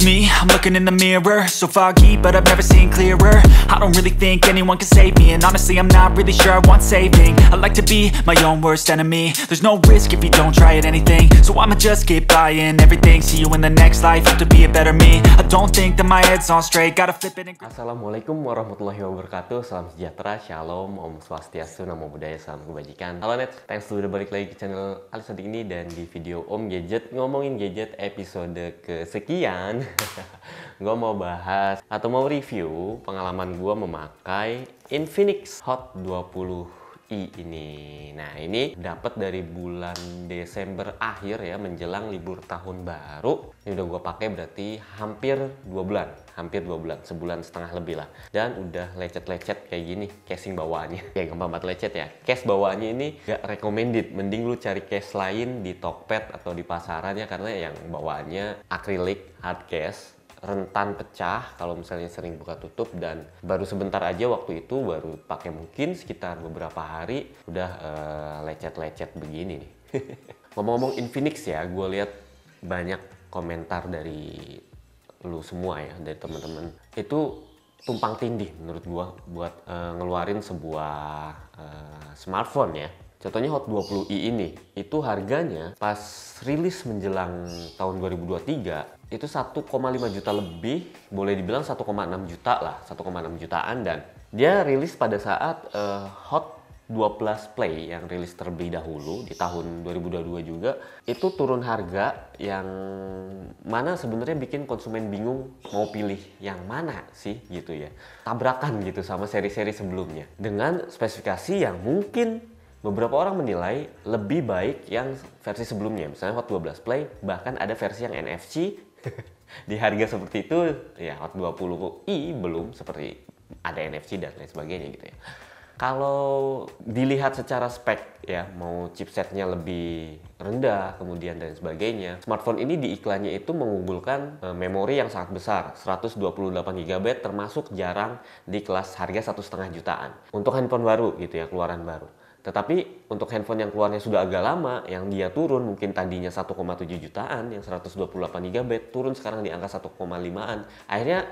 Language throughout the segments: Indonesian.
Me, I'm looking in the mirror, so foggy, but I've never seen clearer. I don't really think anyone can save me, and honestly I'm not really sure I want saving. I like to be my own worst enemy. There's no risk if you don't try at anything, so I'ma just keep buying everything. See you in the next life, have to be a better me. I don't think that my head's on straight, gotta flip it and... Assalamualaikum warahmatullahi wabarakatuh. Salam sejahtera, shalom, om swastiastu, namo buddhaya, salam kebajikan. Halo net, thanks udah balik lagi ke channel Ali Sodik ini. Dan di video Om Gadget ngomongin gadget episode kesekian gue mau bahas atau mau review pengalaman gue memakai Infinix Hot 20i ini. Nah, ini dapat dari bulan Desember akhir ya, menjelang libur tahun baru. Ini udah gue pakai berarti hampir 2 bulan, sebulan setengah lebih lah. Dan udah lecet-lecet kayak gini casing bawaannya. Kayak gampang banget lecet ya. Case bawaannya ini gak recommended. Mending lu cari case lain di Tokped atau di pasarannya, karena yang bawaannya akrilik hard case, rentan pecah kalau misalnya sering buka tutup. Dan baru sebentar aja waktu itu, baru pakai mungkin sekitar beberapa hari udah lecet-lecet begini nih. Ngomong-ngomong Infinix ya, gue lihat banyak komentar dari lu semua ya, dari teman-teman itu tumpang tindih menurut gue buat ngeluarin sebuah smartphone ya. Contohnya Hot 20i ini, itu harganya pas rilis menjelang tahun 2023 itu 1,5 juta lebih, boleh dibilang 1,6 juta lah, 1,6 jutaan. Dan dia rilis pada saat Hot 12 Play yang rilis terlebih dahulu di tahun 2022 juga, itu turun harga yang mana sebenarnya bikin konsumen bingung mau pilih yang mana sih gitu ya. Tabrakan gitu sama seri-seri sebelumnya dengan spesifikasi yang mungkin beberapa orang menilai lebih baik yang versi sebelumnya. Misalnya Hot 12 Play, bahkan ada versi yang NFC. Di harga seperti itu ya, Hot 20i belum seperti ada NFC dan lain sebagainya gitu ya. Kalau dilihat secara spek ya, mau chipsetnya lebih rendah kemudian dan sebagainya, smartphone ini di iklannya itu mengunggulkan memori yang sangat besar, 128 GB, termasuk jarang di kelas harga 1,5 jutaan untuk handphone baru gitu ya, keluaran baru. Tetapi untuk handphone yang keluarnya sudah agak lama, yang dia turun mungkin tadinya 1,7 jutaan, yang 128 GB turun sekarang di angka 1,5an. Akhirnya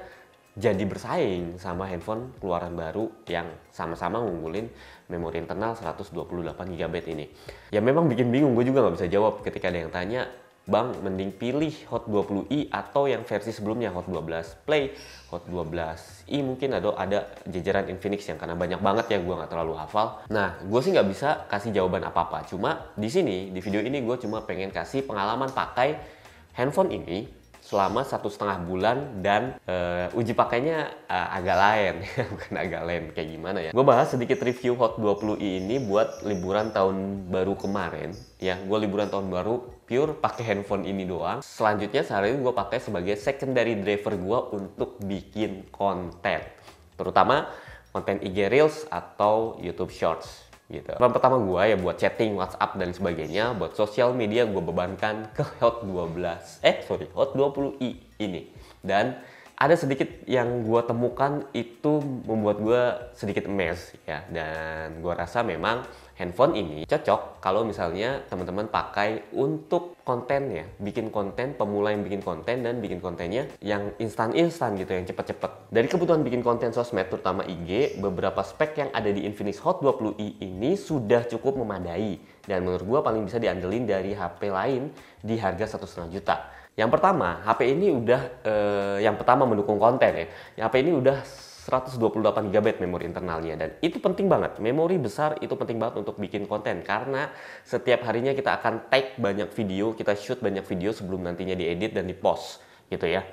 jadi bersaing sama handphone keluaran baru yang sama-sama ngunggulin memori internal 128 GB ini. Ya memang bikin bingung, gue juga nggak bisa jawab ketika ada yang tanya, Bang, mending pilih Hot 20i atau yang versi sebelumnya, Hot 12 Play, Hot 12i, mungkin ada jajaran Infinix yang karena banyak banget ya, gue nggak terlalu hafal. Nah, gue sih nggak bisa kasih jawaban apa-apa. Cuma di sini, di video ini gue cuma pengen kasih pengalaman pakai handphone ini selama 1,5 bulan. Dan uji pakainya agak lain. Bukan agak lain, kayak gimana ya. Gue bahas sedikit review Hot 20i ini buat liburan tahun baru kemarin ya. Gue liburan tahun baru pure pakai handphone ini doang. Selanjutnya sehari ini gue pakai sebagai secondary driver gue untuk bikin konten, terutama konten IG Reels atau YouTube Shorts gitu. Peran pertama gue ya buat chatting, WhatsApp dan sebagainya. Buat sosial media gue bebankan ke Hot 20i ini. Dan ada sedikit yang gue temukan itu membuat gue sedikit emes ya. Dan gue rasa memang handphone ini cocok kalau misalnya teman-teman pakai untuk konten ya, bikin konten, pemula yang bikin konten dan bikin kontennya yang instan-instan gitu, yang cepet-cepet. Dari kebutuhan bikin konten sosmed, terutama IG, beberapa spek yang ada di Infinix Hot 20i ini sudah cukup memadai. Dan menurut gue paling bisa diandelin dari HP lain di harga 1,5 juta. Yang pertama, HP ini udah, yang pertama mendukung konten ya. HP ini udah 128 GB memori internalnya, dan itu penting banget. Memori besar itu penting banget untuk bikin konten, karena setiap harinya kita akan take banyak video, kita shoot banyak video sebelum nantinya diedit dan dipost gitu ya.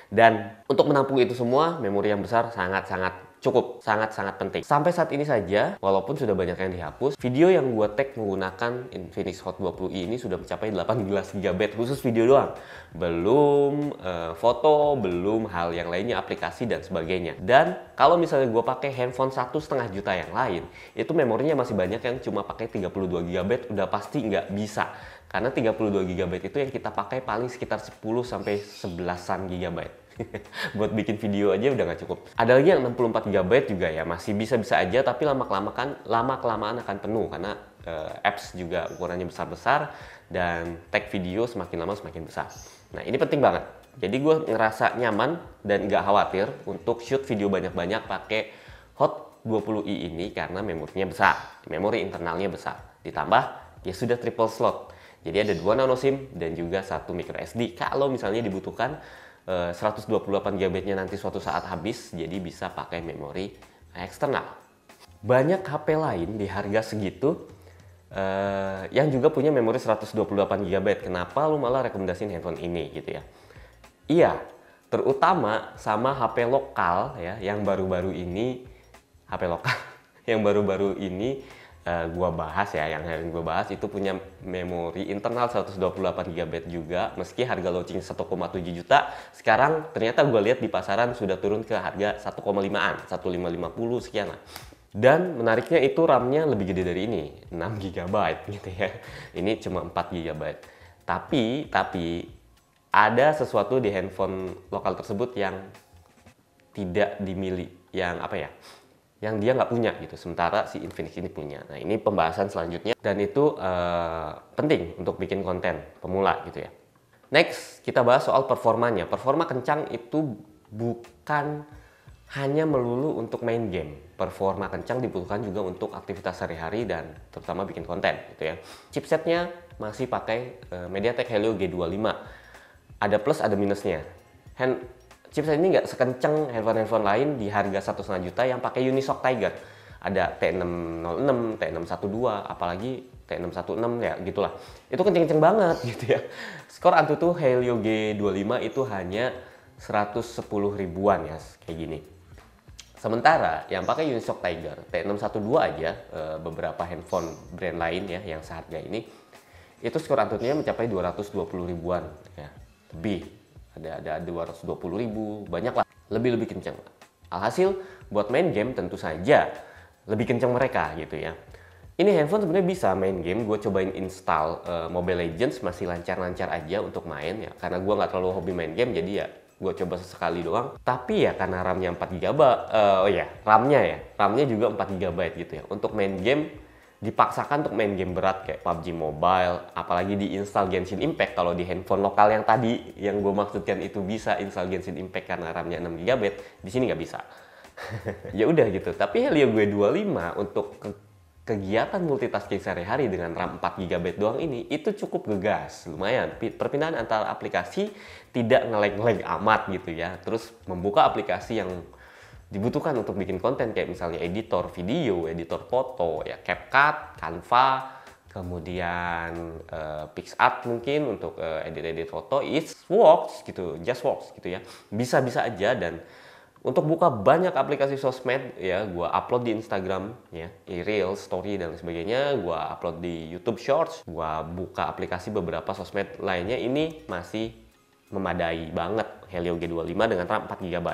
Dan untuk menampung itu semua, memori yang besar sangat-sangat cukup, sangat-sangat penting. Sampai saat ini saja, walaupun sudah banyak yang dihapus, video yang gue tag menggunakan Infinix Hot 20i ini sudah mencapai 18 GB khusus video doang. Belum foto, belum hal yang lainnya, aplikasi dan sebagainya. Dan kalau misalnya gue pakai handphone 1,5 juta yang lain, itu memorinya masih banyak yang cuma pakai 32 GB, udah pasti nggak bisa. Karena 32 GB itu yang kita pakai paling sekitar 10-11an GB. Buat bikin video aja udah nggak cukup. Ada lagi yang 64 GB juga ya, masih bisa-bisa aja, tapi lama-kelamaan akan penuh karena apps juga ukurannya besar-besar dan tag video semakin lama semakin besar. Nah, ini penting banget. Jadi gue ngerasa nyaman dan nggak khawatir untuk shoot video banyak-banyak pakai Hot 20i ini karena memorinya besar, memori internalnya besar. Ditambah ya sudah triple slot. Jadi ada 2 nano SIM dan juga 1 micro SD. Kalau misalnya dibutuhkan 128 GB-nya nanti suatu saat habis, jadi bisa pakai memori eksternal. Banyak HP lain di harga segitu yang juga punya memori 128 GB. Kenapa lu malah rekomendasiin handphone ini gitu ya? Iya, terutama sama HP lokal ya, yang baru-baru ini HP lokal yang baru-baru ini gua bahas ya, yang hari ini gua bahas itu punya memori internal 128 GB juga, meski harga launching 1,7 juta, sekarang ternyata gua lihat di pasaran sudah turun ke harga 1,5-an, 1,550 sekian lah. Dan menariknya itu RAM-nya lebih gede dari ini, 6 GB gitu ya. Ini cuma 4 GB. Tapi ada sesuatu di handphone lokal tersebut yang tidak dimiliki, yang apa ya, yang dia nggak punya gitu, sementara si Infinix ini punya. Nah ini pembahasan selanjutnya dan itu penting untuk bikin konten pemula gitu ya. Next kita bahas soal performanya. Performa kencang itu bukan hanya melulu untuk main game. Performa kencang dibutuhkan juga untuk aktivitas sehari-hari dan terutama bikin konten gitu ya. Chipsetnya masih pakai MediaTek Helio G25. Ada plus ada minusnya. Chipset ini nggak sekencang handphone lain di harga 1,5 juta yang pakai Unisoc Tiger. Ada T606, T612, apalagi T616 ya gitulah. Itu kenceng-kenceng banget gitu ya. Skor Antutu Helio G25 itu hanya 110 ribuan ya, kayak gini. Sementara yang pakai Unisoc Tiger, T612 aja, beberapa handphone brand lain ya yang seharga ini, itu skor Antutunya mencapai 220 ribuan ya. Lebih, ada 220 ribu, banyak lah, lebih kenceng. Alhasil buat main game tentu saja lebih kenceng mereka gitu ya. Ini handphone sebenarnya bisa main game. Gue cobain install Mobile Legends, masih lancar-lancar aja untuk main ya, karena gue nggak terlalu hobi main game, jadi ya gue coba sesekali doang. Tapi ya karena RAM-nya 4 GB, RAM-nya juga 4 GB gitu ya. Untuk main game dipaksakan untuk main game berat kayak PUBG Mobile, apalagi diinstal Genshin Impact. Kalau di handphone lokal yang tadi yang gue maksudkan itu bisa install Genshin Impact karena RAM-nya 6 GB, di sini nggak bisa. Ya udah gitu. Tapi Helio G25 untuk kegiatan multitasking sehari-hari dengan RAM 4 GB doang ini itu cukup gegas, lumayan. Perpindahan antara aplikasi tidak nge-lag amat gitu ya. Terus membuka aplikasi yang dibutuhkan untuk bikin konten kayak misalnya editor video, editor foto, ya CapCut, Canva, kemudian PixArt mungkin untuk edit foto, just works gitu ya. Bisa-bisa aja. Dan untuk buka banyak aplikasi sosmed ya, gua upload di Instagram ya, Reels, Story dan sebagainya, gua upload di YouTube Shorts, gua buka aplikasi beberapa sosmed lainnya, ini masih memadai banget Helio G25 dengan RAM 4 GB.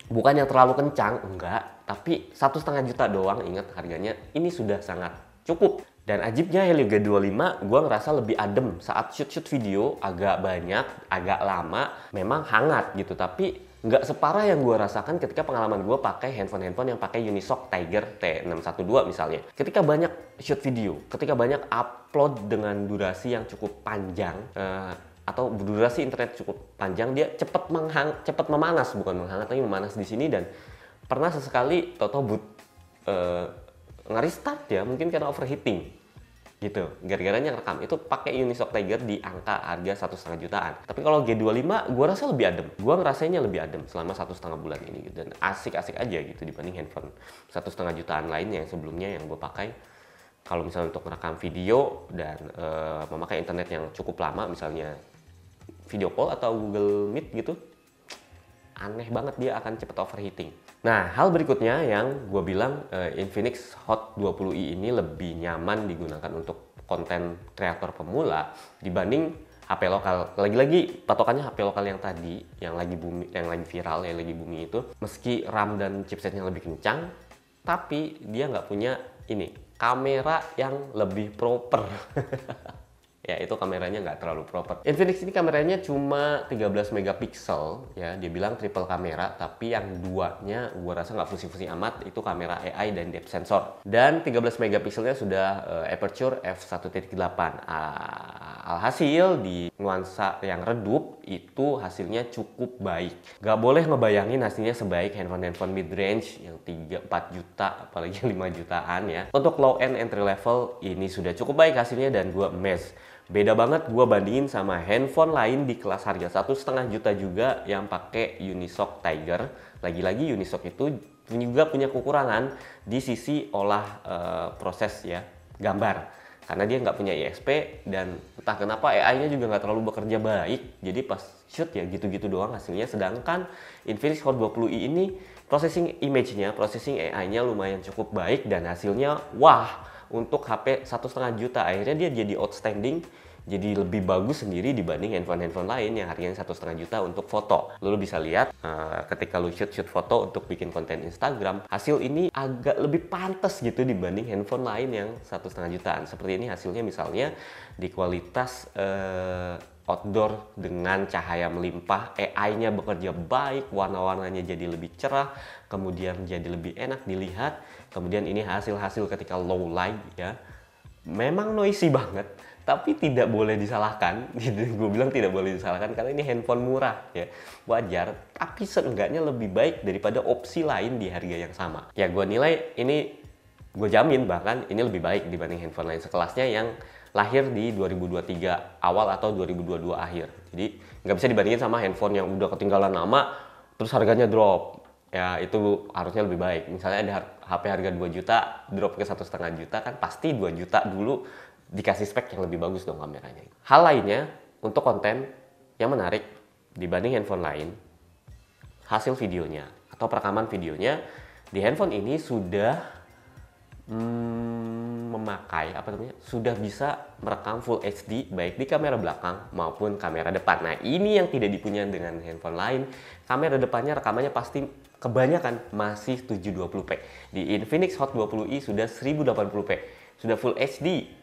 Bukannya terlalu kencang, enggak, tapi 1,5 juta doang, ingat harganya, ini sudah sangat cukup. Dan ajibnya Helio G25 gue ngerasa lebih adem saat shoot video, agak banyak, agak lama, memang hangat gitu, tapi nggak separah yang gue rasakan ketika pengalaman gue pakai handphone yang pakai Unisoc Tiger T612 misalnya. Ketika banyak shoot video, ketika banyak upload dengan durasi yang cukup panjang, atau durasi internet cukup panjang, dia cepat memanas, bukan menghangat tapi memanas di sini. Dan pernah sesekali boot nge-restart ya, mungkin karena overheating gitu, gara-garanya rekam itu pakai Unisoc Tiger di angka harga 1,5 jutaan. Tapi kalau G25 gue rasa lebih adem, gue ngerasainnya lebih adem selama 1,5 bulan ini gitu. Dan asik-asik aja gitu dibanding handphone 1,5 jutaan lainnya yang sebelumnya yang gue pakai. Kalau misalnya untuk merekam video dan memakai internet yang cukup lama, misalnya video call atau Google Meet gitu, aneh banget dia akan cepat overheating. Nah, hal berikutnya yang gue bilang Infinix Hot 20i ini lebih nyaman digunakan untuk konten kreator pemula dibanding HP lokal. Lagi-lagi patokannya HP lokal yang tadi, yang lagi viral, yang lagi booming itu, meski RAM dan chipsetnya lebih kencang, tapi dia nggak punya ini kamera yang lebih proper. ya itu kameranya nggak terlalu proper. Infinix ini kameranya cuma 13 megapiksel ya, dia bilang triple kamera, tapi yang duanya gua rasa nggak fungsi-fungsi amat, itu kamera AI dan depth sensor. Dan 13 megapikselnya sudah aperture f1.8. Alhasil di nuansa yang redup itu hasilnya cukup baik. Nggak boleh ngebayangin hasilnya sebaik handphone mid range yang 3-4 juta, apalagi 5 jutaan ya. Untuk low end entry level ini sudah cukup baik hasilnya dan gua amazed. Beda banget gue bandingin sama handphone lain di kelas harga 1,5 juta juga yang pakai Unisoc Tiger. Lagi-lagi Unisoc itu juga punya kekurangan di sisi proses ya gambar, karena dia nggak punya ISP dan entah kenapa AI-nya juga nggak terlalu bekerja baik. Jadi pas shoot ya gitu-gitu doang hasilnya. Sedangkan Infinix Hot 20i ini processing image-nya, processing AI-nya lumayan cukup baik dan hasilnya wah. Untuk HP 1,5 juta akhirnya dia jadi outstanding, jadi lebih bagus sendiri dibanding handphone lain yang harganya 1,5 juta untuk foto. Lu bisa lihat ketika lu shoot foto untuk bikin konten Instagram, hasil ini agak lebih pantas gitu dibanding handphone lain yang 1,5 jutaan. Seperti ini hasilnya misalnya di kualitas outdoor dengan cahaya melimpah, AI-nya bekerja baik, warna-warnanya jadi lebih cerah, kemudian jadi lebih enak dilihat. Kemudian ini hasil-hasil ketika low light ya, memang noisy banget, tapi tidak boleh disalahkan. Gue bilang tidak boleh disalahkan karena ini handphone murah ya, wajar. Tapi seenggaknya lebih baik daripada opsi lain di harga yang sama. Ya gue nilai ini, gue jamin bahkan ini lebih baik dibanding handphone lain sekelasnya yang lahir di 2023 awal atau 2022 akhir. Jadi nggak bisa dibandingin sama handphone yang udah ketinggalan lama terus harganya drop. Ya itu harusnya lebih baik. Misalnya ada HP harga 2 juta drop ke 1,5 juta, kan pasti 2 juta dulu dikasih spek yang lebih bagus dong kameranya. Hal lainnya untuk konten yang menarik dibanding handphone lain, hasil videonya atau perekaman videonya di handphone ini sudah sudah bisa merekam Full HD baik di kamera belakang maupun kamera depan. Nah ini yang tidak dipunya dengan handphone lain. Kamera depannya rekamannya pasti kebanyakan masih 720p. Di Infinix Hot 20i sudah 1080p, sudah Full HD.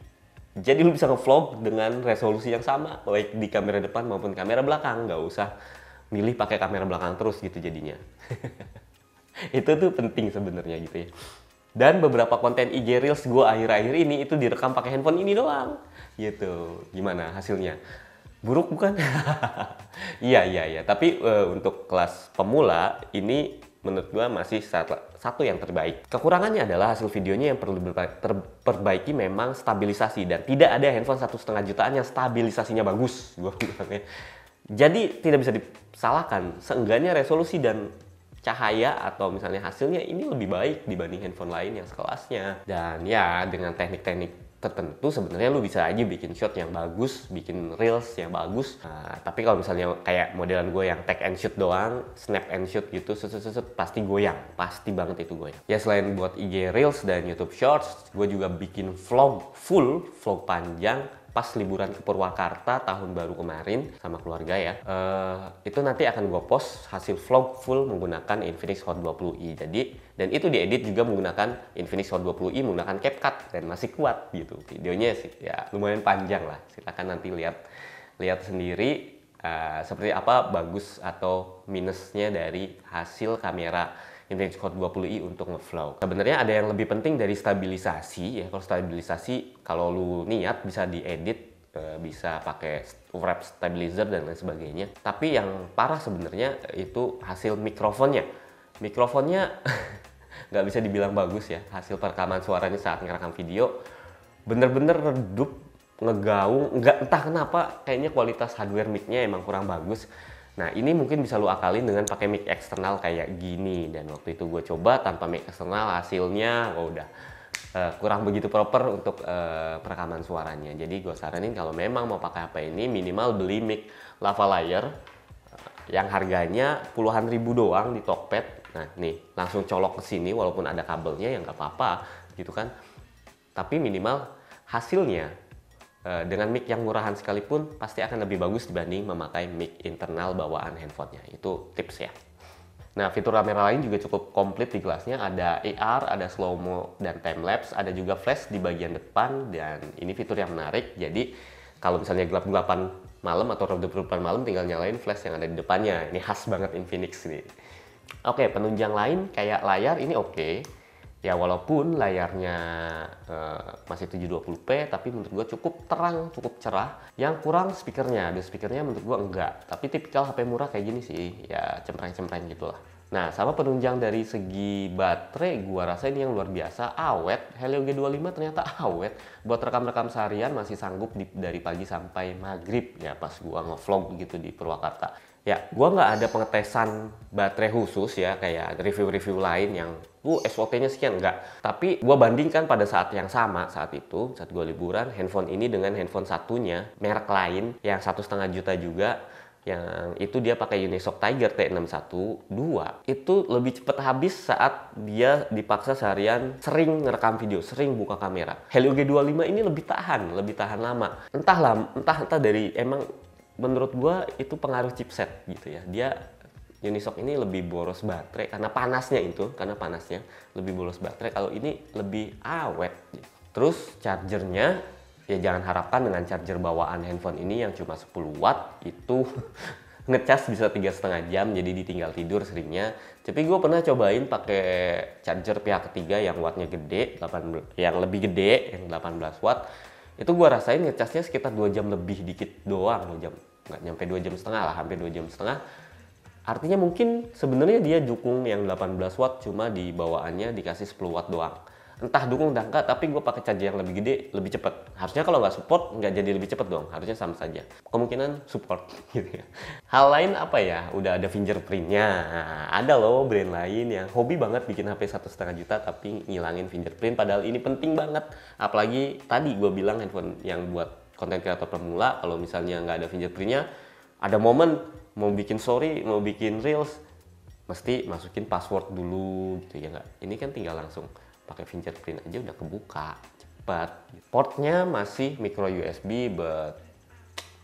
Jadi lu bisa nge-vlog dengan resolusi yang sama baik di kamera depan maupun kamera belakang. Nggak usah milih pakai kamera belakang terus gitu jadinya. Itu tuh penting sebenarnya gitu ya. Dan beberapa konten IG Reels gue akhir-akhir ini itu direkam pakai handphone ini doang. Gitu. Gimana hasilnya? Buruk bukan? Iya. Tapi untuk kelas pemula ini menurut gue masih satu yang terbaik. Kekurangannya adalah hasil videonya yang perlu terperbaiki memang stabilisasi. Dan tidak ada handphone 1,5 jutaan yang stabilisasinya bagus. Jadi tidak bisa disalahkan. Seenggaknya resolusi dan cahaya atau misalnya hasilnya ini lebih baik dibanding handphone lain yang sekelasnya. Dan ya dengan teknik-teknik tertentu sebenarnya lu bisa aja bikin shot yang bagus, bikin reels yang bagus. Nah, tapi kalau misalnya kayak modelan gue yang take and shoot doang, snap and shoot gitu, pasti goyang, pasti banget itu goyang. Ya selain buat IG reels dan YouTube Shorts, gue juga bikin vlog vlog panjang pas liburan ke Purwakarta tahun baru kemarin sama keluarga ya. Itu nanti akan gue post hasil vlog full menggunakan Infinix Hot 20i. Dan itu diedit juga menggunakan Infinix Hot 20i menggunakan CapCut dan masih kuat gitu. Videonya sih ya lumayan panjang lah. Silakan nanti lihat sendiri seperti apa bagus atau minusnya dari hasil kamera Infinix Hot 20i untuk ngevlog. Sebenarnya ada yang lebih penting dari stabilisasi ya. Kalau stabilisasi kalau lu niat bisa diedit, bisa pakai wrap stabilizer dan lain sebagainya. Tapi yang parah sebenarnya itu hasil mikrofonnya. Mikrofonnya nggak bisa dibilang bagus ya. Hasil perekaman suaranya saat ngerekam video bener-bener redup, ngegaung, entah kenapa kayaknya kualitas hardware mic-nya emang kurang bagus. Nah ini mungkin bisa lu akalin dengan pakai mic eksternal kayak gini. Dan waktu itu gue coba tanpa mic eksternal hasilnya udah kurang begitu proper untuk perekaman suaranya. Jadi gue saranin kalau memang mau pakai HP ini minimal beli mic lavalier yang harganya puluhan ribu doang di Tokped. Nah nih langsung colok ke sini walaupun ada kabelnya ya nggak apa-apa gitu kan. Tapi minimal hasilnya dengan mic yang murahan sekalipun pasti akan lebih bagus dibanding memakai mic internal bawaan handphonenya. Itu tips ya. Nah fitur kamera lain juga cukup komplit di gelasnya. Ada AR, ada slow mo dan time lapse, ada juga flash di bagian depan. Dan ini fitur yang menarik. Jadi kalau misalnya gelap-gelapan malam atau redup-redupan malam tinggal nyalain flash yang ada di depannya. Ini khas banget Infinix nih. Oke, penunjang lain kayak layar ini oke. Ya walaupun layarnya masih 720p, tapi menurut gua cukup terang, cukup cerah. Yang kurang speakernya, dan speakernya menurut gua enggak. Tapi tipikal HP murah kayak gini sih, ya cempreng-cempreng gitulah. Nah, sama penunjang dari segi baterai, gua rasa ini yang luar biasa, awet. Helio G25 ternyata awet. Buat rekam-rekam seharian masih sanggup dari pagi sampai maghrib ya pas gua ngevlog gitu di Purwakarta. Ya, gua nggak ada pengetesan baterai khusus ya kayak review-review lain yang SOT-nya sekian, enggak. Tapi gua bandingkan pada saat yang sama saat itu, saat gua liburan, handphone ini dengan handphone satunya merek lain yang 1,5 juta juga, yang itu dia pakai Unisoc Tiger T612, itu lebih cepat habis saat dia dipaksa seharian sering ngerekam video, sering buka kamera. Helio G25 ini lebih tahan lama. Entah dari emang menurut gua itu pengaruh chipset gitu ya. Dia Unisoc ini lebih boros baterai karena panasnya lebih boros baterai. Kalau ini lebih awet. Terus chargernya ya jangan harapkan dengan charger bawaan handphone ini yang cuma 10 watt itu ngecas bisa 3,5 jam, jadi ditinggal tidur seringnya. Tapi gue pernah cobain pakai charger pihak ketiga yang wattnya gede, yang lebih gede, yang 18 watt. Itu gue rasain ngecasnya sekitar 2 jam lebih dikit doang, 2 jam, nggak nyampe 2 jam setengah lah, hampir 2 jam setengah. Artinya mungkin sebenarnya dia dukung yang 18 watt, cuma di bawaannya dikasih 10 watt doang. Entah dukung entah enggak, tapi gue pakai charger yang lebih gede, lebih cepet. Harusnya kalau nggak support, nggak jadi lebih cepet dong. Harusnya sama saja. Kemungkinan support gitu ya. Hal lain apa ya? Udah ada fingerprintnya. Nah, ada loh brand lain yang hobi banget bikin HP 1,5 juta tapi ngilangin fingerprint. Padahal ini penting banget. Apalagi tadi gue bilang handphone yang buat konten kreator pemula, kalau misalnya nggak ada fingerprintnya, ada momen mau bikin story, mau bikin reels, mesti masukin password dulu gitu ya nggak? Ini kan tinggal langsung pakai fingerprint aja udah kebuka, cepat. Portnya masih micro USB, but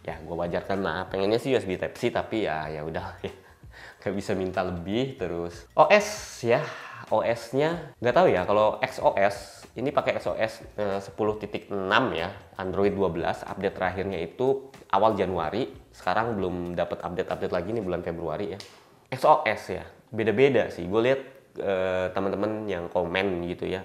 ya gue wajarkan lah. Pengennya sih USB Type C, tapi ya udah ya, gak bisa minta lebih. Terus OS ya, OS-nya nggak tahu ya. Kalau XOS ini pakai XOS 10.6 ya, Android 12. Update terakhirnya itu awal Januari. Sekarang belum dapat update lagi nih bulan Februari ya. XOS ya, beda-beda sih. Gue lihat teman-teman yang komen gitu ya,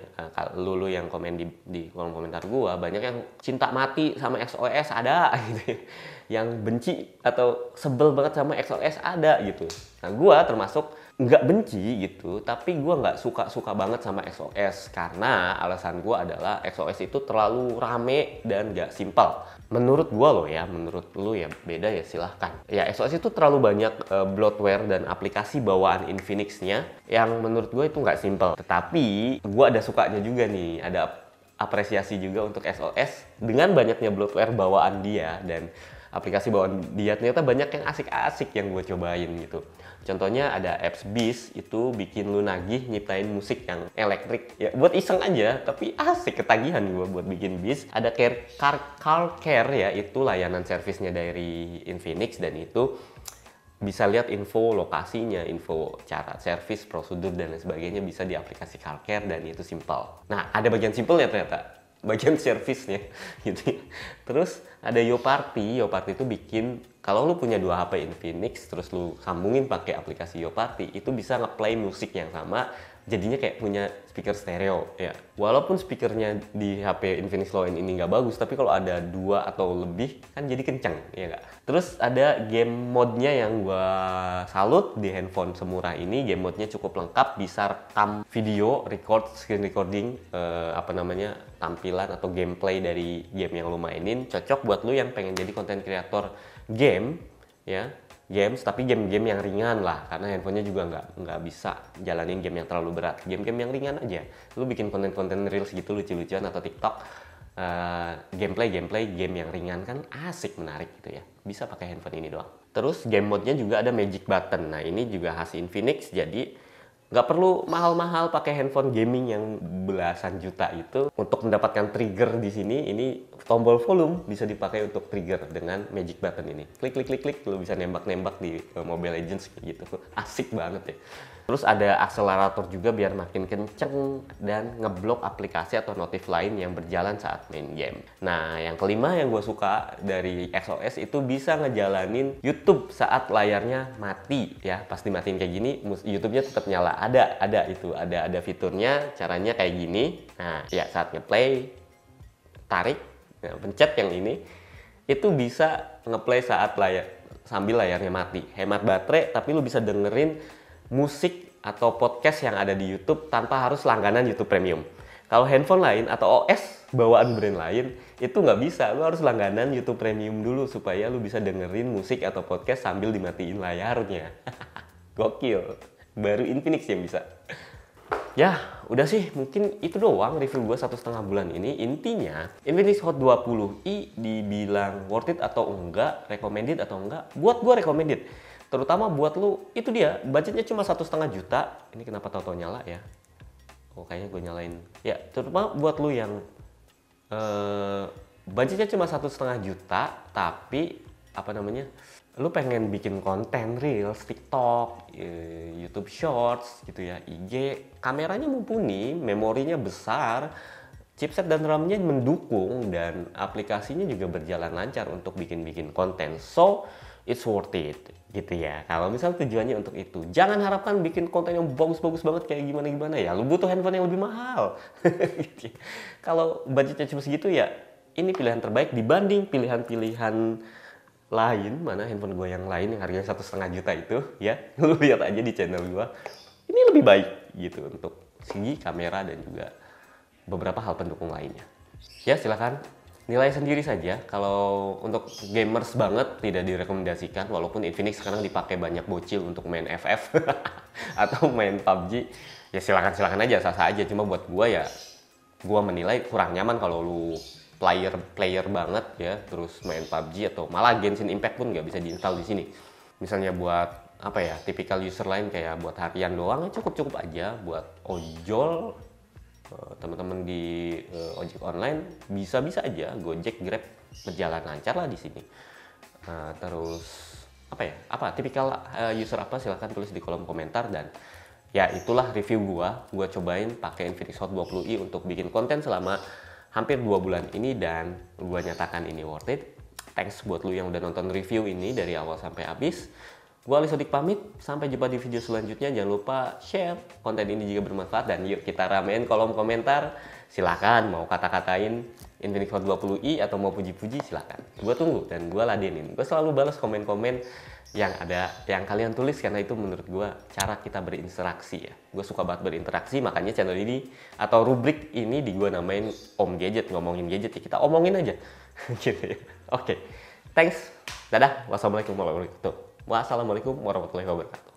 lu yang komen di kolom komentar gua, banyak yang cinta mati sama XOS ada gitu, yang benci atau sebel banget sama XOS ada gitu. Nah gua termasuk nggak benci gitu, tapi gua nggak suka banget sama XOS karena alasan gua adalah XOS itu terlalu rame dan nggak simpel. Menurut gua loh ya, menurut lu ya beda ya silahkan. Ya XOS itu terlalu banyak bloatware dan aplikasi bawaan Infinix-nya yang menurut gua itu nggak simpel. Tetapi gua ada sukanya juga nih, ada apresiasi juga untuk XOS dengan banyaknya bloatware bawaan dia dan aplikasi bawaan dia ternyata banyak yang asik-asik yang gue cobain gitu. Contohnya ada apps Beast, itu bikin lu nagih nyiptain musik yang elektrik ya buat iseng aja, tapi asik, ketagihan gue buat bikin Beast. Ada Car Care ya, itu layanan servisnya dari Infinix dan itu bisa lihat info lokasinya, info cara servis, prosedur dan lain sebagainya bisa di aplikasi Car Care dan itu simple. Nah, ada bagian simpelnya ternyata, bagian servisnya gitu ya. Terus ada YoParty itu bikin kalau lu punya 2 HP Infinix terus lu sambungin pakai aplikasi YoParty, itu bisa ngeplay musik yang sama, jadinya kayak punya speaker stereo ya. Walaupun speakernya di HP Infinix Low End ini nggak bagus, tapi kalau ada 2 atau lebih kan jadi kenceng ya nggak. Terus ada game mode-nya yang gua salut di handphone semurah ini. Game mode-nya cukup lengkap, bisa rekam video, screen recording tampilan atau gameplay dari game yang lu mainin. Cocok buat lu yang pengen jadi konten kreator game ya, tapi game-game yang ringan lah, karena handphonenya juga nggak bisa jalanin game yang terlalu berat. Game-game yang ringan aja, lu bikin konten-konten reels gitu lucu-lucuan atau TikTok, gameplay game yang ringan kan asik, menarik gitu ya, bisa pakai handphone ini doang. Terus game mode-nya juga ada magic button. Nah ini juga khas Infinix, jadi Nggak perlu mahal-mahal pakai handphone gaming yang belasan juta itu untuk mendapatkan trigger di sini. Ini tombol volume bisa dipakai untuk trigger dengan magic button ini. Klik klik klik klik, lo bisa nembak-nembak di Mobile Legends gitu. Asik banget ya. Terus ada akselerator juga biar makin kenceng dan ngeblok aplikasi atau notif lain yang berjalan saat main game. Nah, yang kelima yang gue suka dari XOS itu bisa ngejalanin YouTube saat layarnya mati ya. Pas dimatiin kayak gini, YouTube-nya tetap nyala. Ada fiturnya, caranya kayak gini. Nah, ya saat ngeplay, tarik, nah, pencet yang ini, itu bisa ngeplay saat sambil layarnya mati. Hemat baterai, tapi lu bisa dengerin musik atau podcast yang ada di YouTube tanpa harus langganan YouTube Premium. Kalau handphone lain atau OS bawaan brand lain itu nggak bisa, lu harus langganan YouTube Premium dulu supaya lu bisa dengerin musik atau podcast sambil dimatiin layarnya. Gokil, baru Infinix yang bisa. Ya, udah sih, mungkin itu doang review gue 1,5 bulan ini. Intinya, Infinix Hot 20i dibilang worth it atau enggak, recommended atau enggak, buat gue recommended. Terutama buat lu, itu dia, budgetnya cuma 1,5 juta. Ini kenapa tau-tau nyala ya? Oh, kayaknya gue nyalain. Ya, terutama buat lu yang budgetnya cuma 1,5 juta, tapi apa namanya? Lu pengen bikin konten Reels, TikTok, YouTube Shorts gitu ya, IG, kameranya mumpuni, memorinya besar, chipset dan RAM-nya mendukung, dan aplikasinya juga berjalan lancar untuk bikin konten. So, it's worth it gitu ya. Kalau misal tujuannya untuk itu, jangan harapkan bikin konten yang bagus-bagus banget kayak gimana ya. Lu butuh handphone yang lebih mahal. Gitu ya. Kalau budgetnya cuma segitu ya, ini pilihan terbaik dibanding pilihan-pilihan lain. Mana handphone gue yang lain yang harganya 1,5 juta itu ya. Lu lihat aja di channel gue. Ini lebih baik gitu untuk segi kamera dan juga beberapa hal pendukung lainnya. Ya silakan nilai sendiri saja. Kalau untuk gamers banget tidak direkomendasikan, walaupun Infinix sekarang dipakai banyak bocil untuk main FF atau main PUBG. Ya silakan aja, sah-sah aja. Cuma buat gua ya, gua menilai kurang nyaman kalau lu player banget ya, terus main PUBG atau malah Genshin Impact pun nggak bisa diinstal di sini. Misalnya buat apa ya, tipikal user lain kayak buat harian doang ya cukup aja. Buat ojol, teman-teman di ojek online bisa aja, Gojek, Grab berjalan lancar lah di sini. Terus apa tipikal user apa, silahkan tulis di kolom komentar. Dan ya itulah review gua cobain pakai Infinix Hot 20i untuk bikin konten selama hampir 2 bulan ini, dan gua nyatakan ini worth it. Thanks buat lu yang udah nonton review ini dari awal sampai habis. Gua Ali Sodik pamit, sampai jumpa di video selanjutnya. Jangan lupa share konten ini jika bermanfaat, dan yuk kita ramein kolom komentar. Silahkan mau kata-katain Infinix Hot 20i atau mau puji-puji silahkan. Gua tunggu dan gua ladenin. Gua selalu balas komen-komen yang kalian tulis, karena itu menurut gua cara kita berinteraksi ya. Gua suka banget berinteraksi, makanya channel ini atau rubrik ini gua namain Om Gadget, ngomongin gadget ya, kita omongin aja. Gitu ya. Oke. Thanks. Dadah. Wassalamualaikum warahmatullahi wabarakatuh.